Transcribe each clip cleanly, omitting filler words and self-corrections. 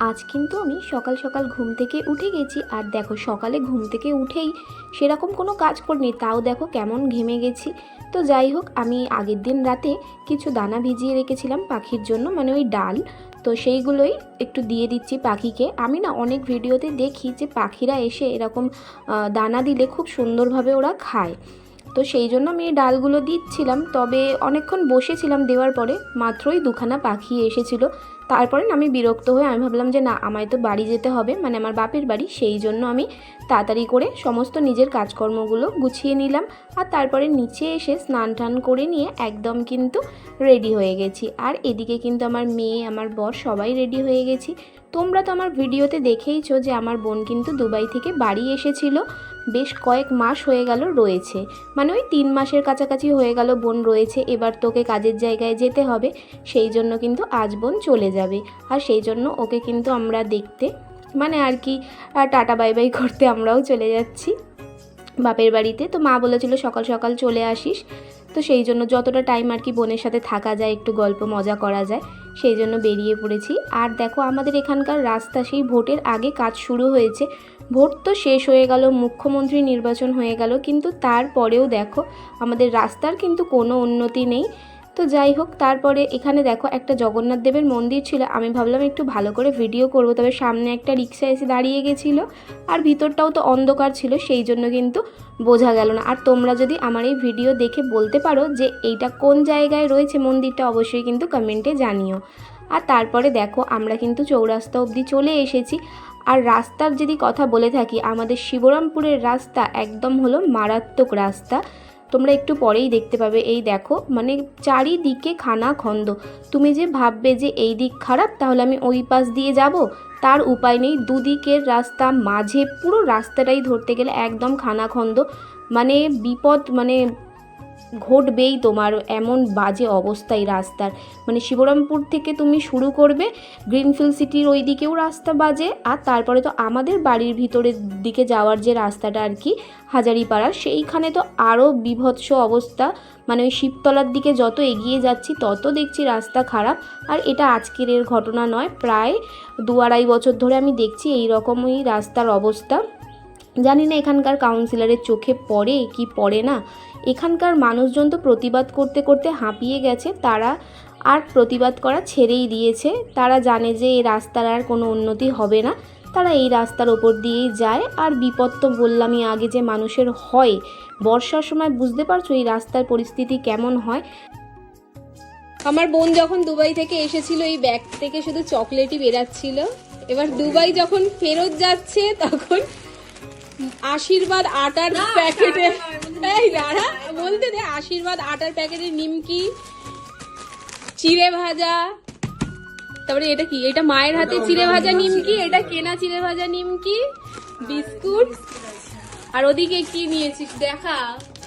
আজ কিন্তু আমি সকাল সকাল ঘুম থেকে উঠে গেছি। আর দেখো সকালে ঘুম থেকে উঠেই সেরকম কোনো কাজ করিনি, তাও দেখো কেমন ঘেমে গেছি। তো যাই হোক, আমি আগের দিন রাতে কিছু দানা ভিজিয়ে রেখেছিলাম পাখির জন্য, মানে ওই ডাল। তো সেইগুলোই একটু দিয়ে দিচ্ছি পাখিকে। আমি না অনেক ভিডিওতে দেখি যে পাখিরা এসে এরকম দানা দিলে খুব সুন্দরভাবে ওরা খায়। তো সেই জন্য আমি এই ডালগুলো দিচ্ছিলাম। তবে অনেকক্ষণ বসেছিলাম, দেওয়ার পরে মাত্রই দুখানা পাখি এসেছিলো। তারপরে না আমি বিরক্ত হয়ে আমি ভাবলাম যে না, আমায় তো বাড়ি যেতে হবে, মানে আমার বাপের বাড়ি। সেই জন্য আমি তাড়াতাড়ি করে সমস্ত নিজের কাজকর্মগুলো গুছিয়ে নিলাম। আর তারপরে নিচে এসে স্নান টান করে নিয়ে একদম কিন্তু রেডি হয়ে গেছি। আর এদিকে কিন্তু আমার মেয়ে, আমার বর সবাই রেডি হয়ে গেছি। তোমরা তো আমার ভিডিওতে দেখেইছো যে আমার বোন কিন্তু দুবাই থেকে বাড়ি এসেছিল। বেশ কয়েক মাস হয়ে গেল রয়েছে, মানে ওই 3 মাসের কাছাকাছি হয়ে গেল বোন রয়েছে। এবার তোকে কাজের জায়গায় যেতে হবে, সেই জন্য কিন্তু আজ বোন চলে যাবে। আর সেই জন্য ওকে কিন্তু আমরা দেখতে, মানে আর কি টাটা বাই বাই করতে আমরাও চলে যাচ্ছি বাপের বাড়িতে। তো মা বলেছিল সকাল সকাল চলে আসিস। তো সেই জন্য যতটা টাইম আর কি বোনের সাথে থাকা যায়, একটু গল্প মজা করা যায়, সেই জন্য বেরিয়ে পড়েছি। আর দেখো আমাদের এখানকার রাস্তা সেই ভোটের আগে কাজ শুরু হয়েছে। ভোট তো শেষ হয়ে গেল, মুখ্যমন্ত্রী নির্বাচন হয়ে গেল, কিন্তু তারপরেও দেখো আমাদের রাস্তার কিন্তু কোনো উন্নতি নেই। তো যাই হোক, তারপরে এখানে দেখো একটা জগন্নাথ দেবের মন্দির ছিল। আমি ভাবলাম একটু ভালো করে ভিডিও করব, তবে সামনে একটা রিক্সা এসে দাঁড়িয়ে গেছিলো। আর ভিতরটাও তো অন্ধকার ছিল, সেই জন্য কিন্তু বোঝা গেল না। আর তোমরা যদি আমার এই ভিডিও দেখে বলতে পারো যে এইটা কোন জায়গায় রয়েছে মন্দিরটা, অবশ্যই কিন্তু কমেন্টে জানিও। আর তারপরে দেখো আমরা কিন্তু চৌরাস্তা অবধি চলে এসেছি। আর রাস্তার যদি কথা বলে থাকি, আমাদের শিবরামপুরের রাস্তা একদম হলো মারাত্মক রাস্তা। তোমরা একটু পরেই দেখতে পাবে। এই দেখো, মানে চারিদিকে খানা খন্দ। তুমি যে ভাববে যে এই দিক খারাপ, তাহলে আমি ওই পাশ দিয়ে যাব, তার উপায় নেই। দুদিকের রাস্তা, মাঝে পুরো রাস্তাটাই ধরতে গেলে একদম খানাখন্দ, মানে বিপদ মানে ঘটবেই তোমার, এমন বাজে অবস্থায় রাস্তার। মানে শিবরামপুর থেকে তুমি শুরু করবে, গ্রিনফিল্ড সিটির ওই দিকেও রাস্তা বাজে। আর তারপরে তো আমাদের বাড়ির ভিতরের দিকে যাওয়ার যে রাস্তাটা আর কি হাজারিপাড়ার, সেইখানে তো আরও বীভৎস অবস্থা। মানে ওই শিবতলার দিকে যত এগিয়ে যাচ্ছি তত দেখছি রাস্তা খারাপ। আর এটা আজকের এর ঘটনা নয়, প্রায় 2-2.5 বছর ধরে আমি দেখছি এই রকমই রাস্তার অবস্থা। জানি না এখানকার কাউন্সিলরের চোখে পড়ে কি পড়ে না। এখানকার মানুষজন তো প্রতিবাদ করতে করতে হাঁপিয়ে গেছে, তারা আর প্রতিবাদ করা ছেড়েই দিয়েছে। তারা জানে যে এই রাস্তার আর কোনো উন্নতি হবে না, তারা এই রাস্তার ওপর দিয়েই যায়। আর বিপদ তো বললামই আগে যে মানুষের হয়, বর্ষার সময় বুঝতে পারছো এই রাস্তার পরিস্থিতি কেমন হয়। আমার বোন যখন দুবাই থেকে এসেছিল এই ব্যাগ থেকে শুধু চকলেটই বেরাচ্ছিল। এবার দুবাই যখন ফেরত যাচ্ছে তখন আশীর্বাদ আটার প্যাকেটে, এই দাঁড়া বলতে দে, আশীর্বাদ আটার প্যাকেটে নিমকি, চিড়ে ভাজা, তারপরে এটা কি, এটা মায়ের হাতে চিড়ে ভাজা নিমকি, এটা কেনা চিড়ে ভাজা নিমকি, বিস্কুট। আর ওদিকে কি নিয়েছিস দেখা?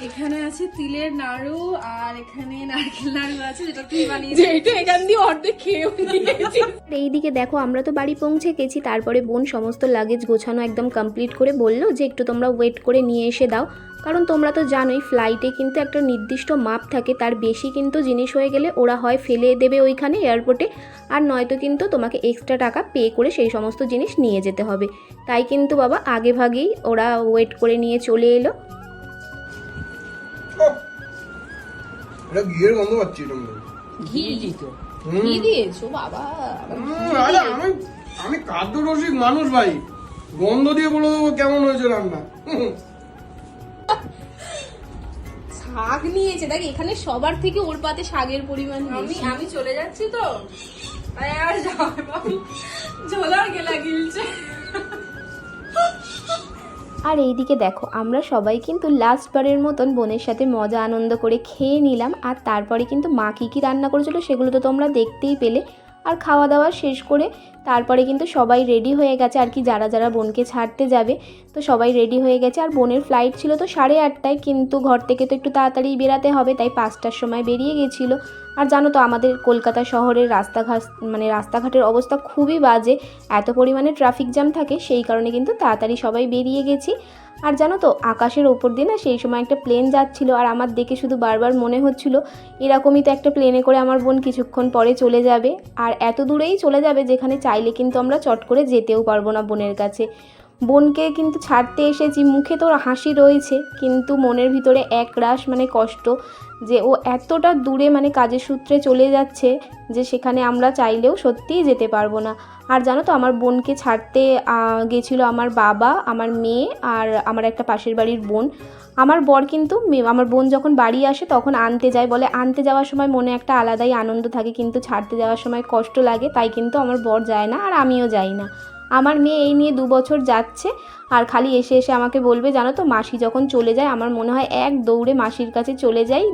এখানে আছে তিলের নাড়ু, আর এখানে নারকেল নাড়ু আছে, যেটা তুই বানিয়েছিস। যেটা এখান দিয়ে অর্ধেক খেয়েও নিয়েছি। এইদিকে দেখো আমরা তো বাড়ি পৌঁছে গেছি। তারপরে বোন সমস্ত লাগেজ গোছানো একদম কমপ্লিট করে বললো যে একটু তোমরা ওয়েট করে নিয়ে এসে দাও, কারণ তোমরা তো জানোই ফ্লাইটে কিন্তু একটা নির্দিষ্ট মাপ থাকে, তার বেশি কিন্তু জিনিস হয়ে গেলে ওরা হয় ফেলে দেবে ওইখানে এয়ারপোর্টে, আর নয়তো কিন্তু তোমাকে এক্সট্রা টাকা পে করে সেই সমস্ত জিনিস নিয়ে যেতে হবে। তাই কিন্তু বাবা আগে ভাগেই ওরা ওয়েট করে নিয়ে চলে এলো। এটা ঘিয়ের গন্ধ পাচ্ছি তোমরা। ঘি ঘি দিয়েছো বাবা? আরে আমি খাদ্য রসিক মানুষ ভাই, গন্ধ দিয়ে বলে দেবো কেমন হয়েছে রান্না। শাক নিয়েছে, দেখ এখানে সবার থেকে ওর পাতে শাকের পরিমাণ বেশি। আমি চলে যাচ্ছি তো, তাই আর যাওয়ার ঝোলার গেলা গিলছে। আর এইদিকে দেখো আমরা সবাই কিন্তু লাস্টবারের মতন বোনের সাথে মজা আনন্দ করে খেয়ে নিলাম। আর তারপরে কিন্তু মা কী কী রান্না করেছিল সেগুলো তো তোমরা দেখতেই পেলে। আর খাওয়া দাওয়া শেষ করে তারপরে কিন্তু সবাই রেডি হয়ে গেছে আর কি, যারা যারা বোনকে ছাড়তে যাবে। তো সবাই রেডি হয়ে গেছে। আর বোনের ফ্লাইট ছিল তো 8:30টায়, কিন্তু ঘর থেকে তো একটু তাড়াতাড়ি বেরাতে হবে, তাই 5টার সময় বেরিয়ে গেছিলো। আর জানো তো আমাদের কলকাতা শহরের রাস্তাঘাটের অবস্থা খুবই বাজে, এত পরিমাণে ট্রাফিক জ্যাম থাকে, সেই কারণে কিন্তু তাড়াতাড়ি সবাই বেরিয়ে গেছি। আর জানো তো আকাশের ওপর দিয়ে না সেই সময় একটা প্লেন যাচ্ছিল, আর আমার দেখে শুধু বারবার মনে হচ্ছিল এরকমই তো একটা প্লেনে করে আমার বোন কিছুক্ষণ পরে চলে যাবে, আর এত দূরেই চলে যাবে যেখানে চাইলে কিন্তু আমরা চট করে যেতেও পারবো না বোনের কাছে। বোনকে কিন্তু ছাড়তে এসেছি, মুখে তো হাসি রয়েছে কিন্তু মনের ভিতরে একরাশ মানে কষ্ট যে ও এতটা দূরে মানে কাজের সূত্রে চলে যাচ্ছে যে সেখানে আমরা চাইলেও সত্যিই যেতে পারবো না। আর জানো তো আমার বোনকে ছাড়তে গেছিলো আমার বাবা, আমার মেয়ে আর আমার একটা পাশের বাড়ির বোন। আমার বর কিন্তু আমার বোন যখন বাড়ি আসে তখন আনতে যায়, বলে আনতে যাওয়ার সময় মনে একটা আলাদাই আনন্দ থাকে কিন্তু ছাড়তে যাওয়ার সময় কষ্ট লাগে, তাই কিন্তু আমার বর যায় না আর আমিও যাই না। আমার মেয়ে এই নিয়ে 2 বছর যাচ্ছে আর খালি এসে এসে আমাকে বলবে জানো তো মাসি যখন চলে যায় আমার মনে হয় এক দৌড়ে মাসির কাছে চলে যাই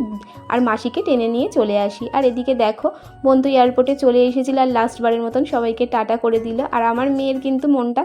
আর মাসিকে টেনে নিয়ে চলে আসি। আর এদিকে দেখো বোন তো এয়ারপোর্টে চলে এসেছিল আর লাস্টবারের মতন সবাইকে টাটা করে দিল, আর আমার মেয়ের কিন্তু মনটা